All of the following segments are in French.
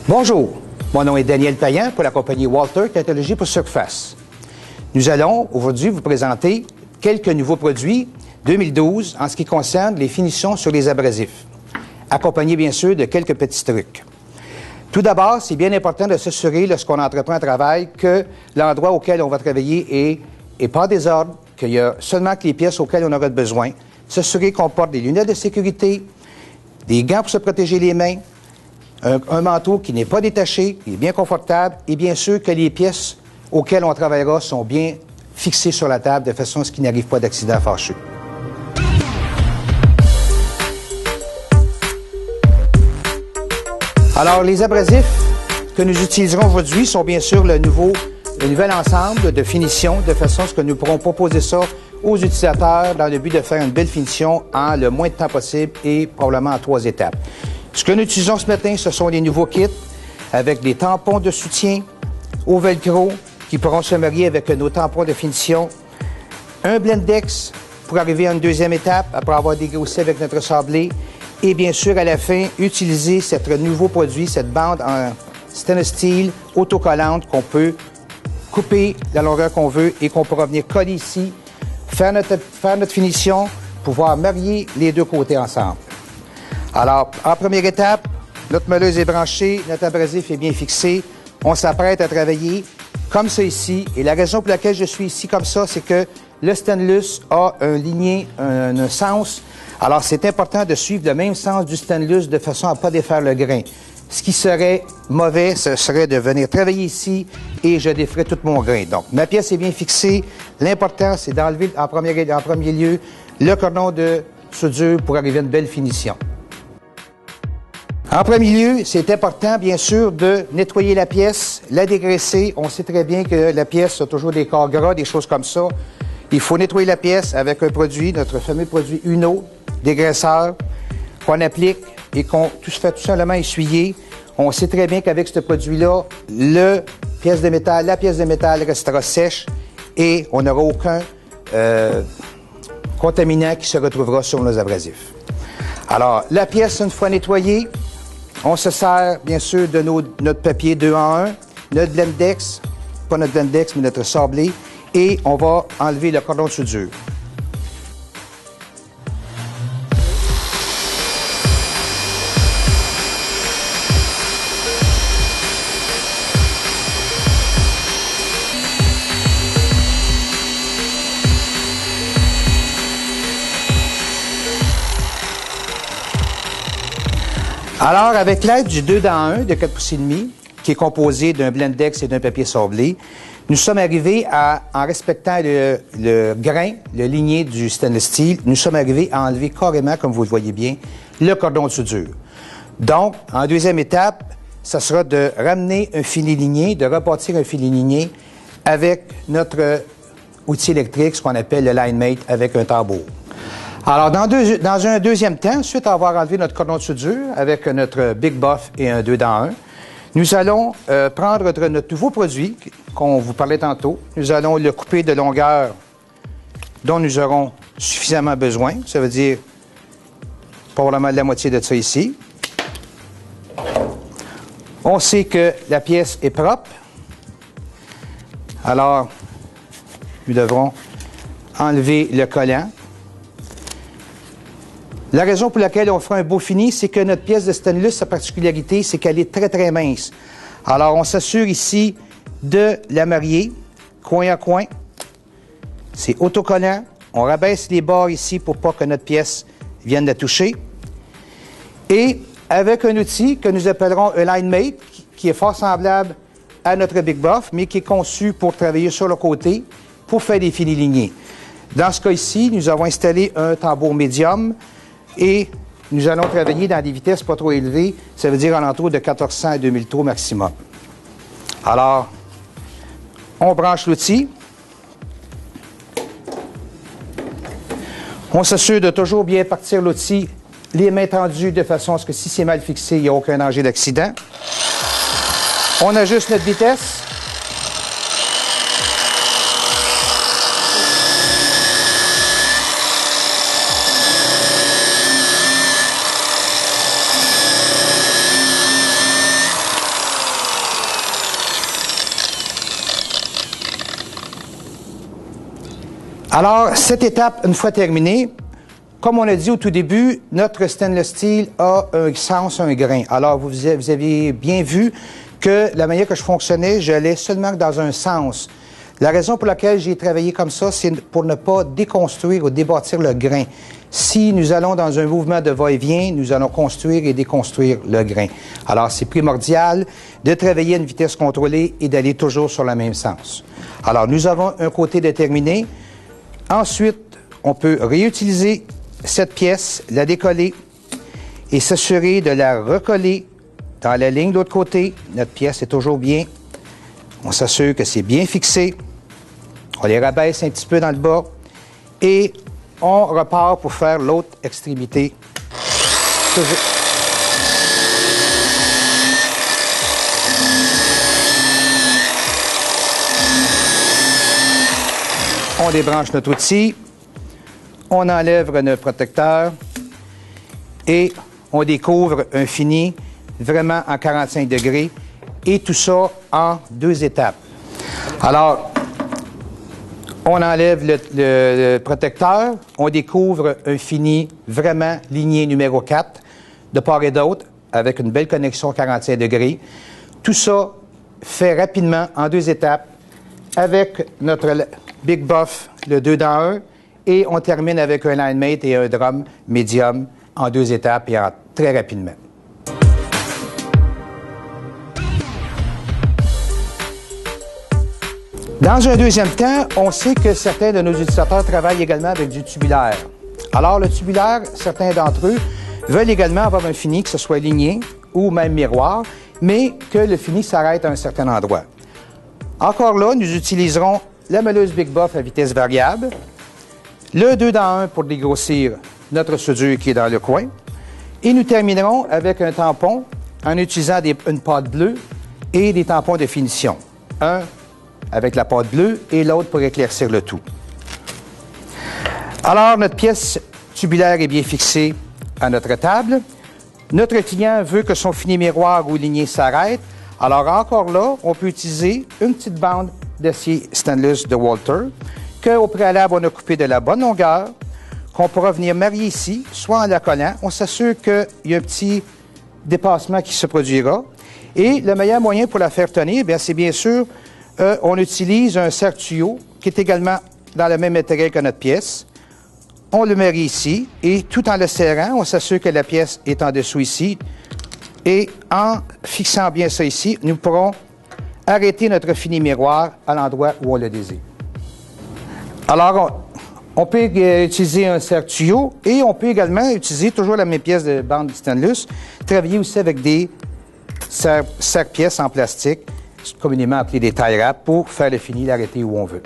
Bonjour, mon nom est Daniel Payan pour la compagnie Walter Technologies pour Surface. Nous allons aujourd'hui vous présenter quelques nouveaux produits 2012 en ce qui concerne les finitions sur les abrasifs, accompagnés bien sûr de quelques petits trucs. Tout d'abord, c'est bien important de s'assurer lorsqu'on entreprend un travail que l'endroit auquel on va travailler est pas en désordre, qu'il y a seulement que les pièces auxquelles on aura besoin, s'assurer qu'on porte des lunettes de sécurité, des gants pour se protéger les mains, un manteau qui n'est pas détaché, qui est bien confortable, et bien sûr que les pièces auxquelles on travaillera sont bien fixées sur la table de façon à ce qu'il n'arrive pas d'accident fâcheux. Alors, les abrasifs que nous utiliserons aujourd'hui sont bien sûr le nouvel ensemble de finitions, de façon à ce que nous pourrons proposer ça aux utilisateurs dans le but de faire une belle finition en le moins de temps possible et probablement en 3 étapes. Ce que nous utilisons ce matin, ce sont les nouveaux kits avec des tampons de soutien au velcro qui pourront se marier avec nos tampons de finition, un Blendex pour arriver à une deuxième étape après avoir dégrossi avec notre sablé et bien sûr à la fin, utiliser ce nouveau produit, cette bande en stainless steel autocollante qu'on peut couper la longueur qu'on veut et qu'on pourra venir coller ici, faire notre finition, pouvoir marier les deux côtés ensemble. Alors, en première étape, notre meuleuse est branchée, notre abrasif est bien fixé. On s'apprête à travailler comme ça ici. Et la raison pour laquelle je suis ici comme ça, c'est que le stainless a un sens. Alors, c'est important de suivre le même sens du stainless de façon à ne pas défaire le grain. Ce qui serait mauvais, ce serait de venir travailler ici et je déferais tout mon grain. Donc, ma pièce est bien fixée. L'important, c'est d'enlever en premier lieu le cordon de soudure pour arriver à une belle finition. En premier lieu, c'est important, bien sûr, de nettoyer la pièce, la dégraisser. On sait très bien que la pièce a toujours des corps gras, des choses comme ça. Il faut nettoyer la pièce avec un produit, notre fameux produit Uno, dégraisseur, qu'on applique et qu'on fait tout simplement essuyer. On sait très bien qu'avec ce produit-là, la pièce de métal restera sèche et on n'aura aucun contaminant qui se retrouvera sur nos abrasifs. Alors, la pièce, une fois nettoyée, on se sert, bien sûr, de notre papier 2 en 1, notre Blendex, pas notre Blendex, mais notre sablé, et on va enlever le cordon de soudure. Alors, avec l'aide du 2 dans 1 de 4 pouces et demi, qui est composé d'un Blendex et d'un papier sablé, nous sommes arrivés à, en respectant le grain, le ligné du stainless steel, nous sommes arrivés à enlever carrément, comme vous le voyez bien, le cordon de soudure. Donc, en deuxième étape, ça sera de ramener un filet ligné, de repartir un filet ligné avec notre outil électrique, ce qu'on appelle le LineMate, avec un tambour. Alors, dans un deuxième temps, suite à avoir enlevé notre cordon de soudure avec notre Big Buff et un 2 dans 1, nous allons prendre notre nouveau produit qu'on vous parlait tantôt. Nous allons le couper de longueur dont nous aurons suffisamment besoin. Ça veut dire probablement la moitié de ça ici. On sait que la pièce est propre. Alors, nous devrons enlever le collant. La raison pour laquelle on fera un beau fini, c'est que notre pièce de stainless, sa particularité, c'est qu'elle est très, très mince. Alors, on s'assure ici de la marier, coin à coin. C'est autocollant. On rabaisse les bords ici pour pas que notre pièce vienne la toucher. Et avec un outil que nous appellerons un LineMate, qui est fort semblable à notre Big Buff, mais qui est conçu pour travailler sur le côté, pour faire des finis lignés. Dans ce cas ici, nous avons installé un tambour médium, et nous allons travailler dans des vitesses pas trop élevées, ça veut dire alentour de 1400 à 2000 tours maximum. Alors, on branche l'outil. On s'assure de toujours bien partir l'outil, les mains tendues de façon à ce que si c'est mal fixé, il n'y a aucun danger d'accident. On ajuste notre vitesse. Alors, cette étape, une fois terminée, comme on a dit au tout début, notre stainless steel a un sens, un grain. Alors, vous avez bien vu que la manière que je fonctionnais, j'allais seulement dans un sens. La raison pour laquelle j'ai travaillé comme ça, c'est pour ne pas déconstruire ou débâtir le grain. Si nous allons dans un mouvement de va-et-vient, nous allons construire et déconstruire le grain. Alors, c'est primordial de travailler à une vitesse contrôlée et d'aller toujours sur le même sens. Alors, nous avons un côté déterminé. Ensuite, on peut réutiliser cette pièce, la décoller et s'assurer de la recoller dans la ligne de l'autre côté. Notre pièce est toujours bien. On s'assure que c'est bien fixé. On les rabaisse un petit peu dans le bas et on repart pour faire l'autre extrémité. On débranche notre outil, on enlève notre protecteur et on découvre un fini vraiment en 45 degrés et tout ça en 2 étapes. Alors, on enlève le protecteur, on découvre un fini vraiment ligné numéro 4 de part et d'autre avec une belle connexion 45 degrés. Tout ça fait rapidement en 2 étapes avec notre Big Buff, le 2 dans 1, et on termine avec un line mate et un drum médium en 2 étapes et très rapidement. Dans un deuxième temps, on sait que certains de nos utilisateurs travaillent également avec du tubulaire. Alors, le tubulaire, certains d'entre eux veulent également avoir un fini, que ce soit ligné ou même miroir, mais que le fini s'arrête à un certain endroit. Encore là, nous utiliserons la meuleuse Big Buff à vitesse variable, le 2 dans 1 pour dégrossir notre soudure qui est dans le coin, et nous terminerons avec un tampon en utilisant une pâte bleue et des tampons de finition. Un avec la pâte bleue et l'autre pour éclaircir le tout. Alors, notre pièce tubulaire est bien fixée à notre table. Notre client veut que son fini miroir ou ligné s'arrête. Alors, encore là, on peut utiliser une petite bande d'acier stainless de Walter qu'au préalable, on a coupé de la bonne longueur, qu'on pourra venir marier ici, soit en la collant. On s'assure qu'il y a un petit dépassement qui se produira. Et le meilleur moyen pour la faire tenir, c'est bien sûr on utilise un serre-tuyau qui est également dans le même matériel que notre pièce. On le marie ici et tout en le serrant, on s'assure que la pièce est en dessous ici. Et en fixant bien ça ici, nous pourrons arrêter notre fini miroir à l'endroit où on le désire. Alors, on peut utiliser un serre-tuyau et on peut également utiliser toujours la même pièce de bande stainless, travailler aussi avec des serre-pièces en plastique, communément appelés des tie wraps, pour faire le fini, l'arrêter où on veut.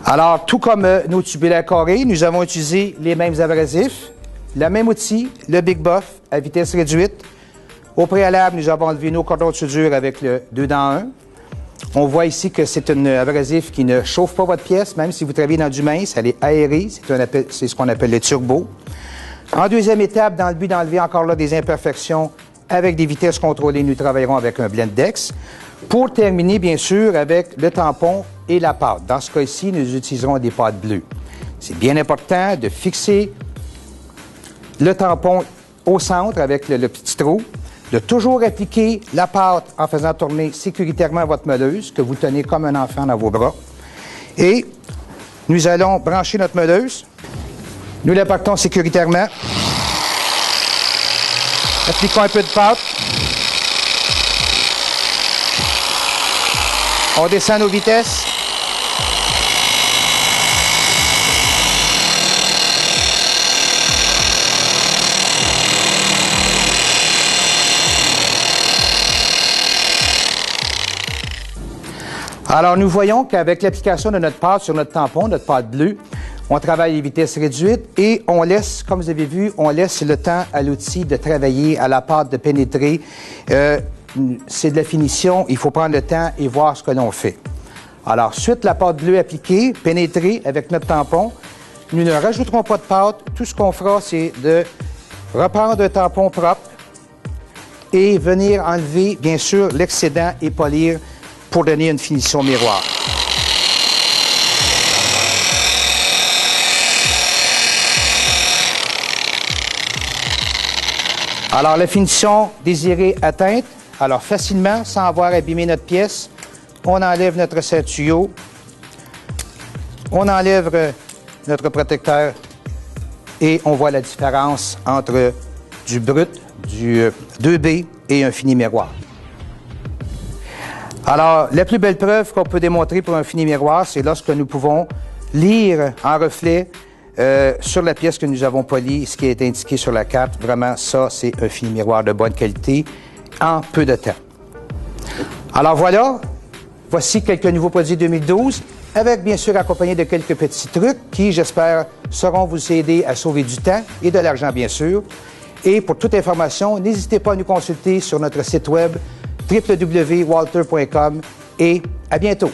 Alors, tout comme nos tubulaires carrés, nous avons utilisé les mêmes abrasifs, le même outil, le Big Buff à vitesse réduite. Au préalable, nous avons enlevé nos cordons de soudure avec le 2 dans 1. On voit ici que c'est un abrasif qui ne chauffe pas votre pièce, même si vous travaillez dans du mince, elle est aérée, c'est ce qu'on appelle le turbo. En deuxième étape, dans le but d'enlever encore là des imperfections avec des vitesses contrôlées, nous travaillerons avec un Blendex. Pour terminer, bien sûr, avec le tampon et la pâte. Dans ce cas-ci, nous utiliserons des pâtes bleues. C'est bien important de fixer le tampon au centre avec le petit trou, de toujours appliquer la pâte en faisant tourner sécuritairement votre meuleuse, que vous tenez comme un enfant dans vos bras. Et nous allons brancher notre meuleuse. Nous la partons sécuritairement. Appliquons un peu de pâte. On descend nos vitesses. Alors, nous voyons qu'avec l'application de notre pâte sur notre tampon, notre pâte bleue, on travaille à vitesse réduite et on laisse, comme vous avez vu, on laisse le temps à l'outil de travailler, à la pâte de pénétrer. C'est de la finition, il faut prendre le temps et voir ce que l'on fait. Alors, suite la pâte bleue appliquée, pénétrée avec notre tampon, nous ne rajouterons pas de pâte. Tout ce qu'on fera, c'est de reprendre un tampon propre et venir enlever, bien sûr, l'excédent et polir pour donner une finition miroir. Alors, la finition désirée atteinte. Alors, facilement, sans avoir abîmé notre pièce, on enlève notre serre-tuyau, on enlève notre protecteur et on voit la différence entre du brut, du 2B et un fini miroir. Alors, la plus belle preuve qu'on peut démontrer pour un fini miroir, c'est lorsque nous pouvons lire en reflet sur la pièce que nous avons polie, ce qui est indiqué sur la carte. Vraiment, ça, c'est un fini miroir de bonne qualité en peu de temps. Alors voilà, voici quelques nouveaux produits 2012, avec bien sûr accompagné de quelques petits trucs qui, j'espère, sauront vous aider à sauver du temps et de l'argent, bien sûr. Et pour toute information, n'hésitez pas à nous consulter sur notre site web www.walter.com et à bientôt.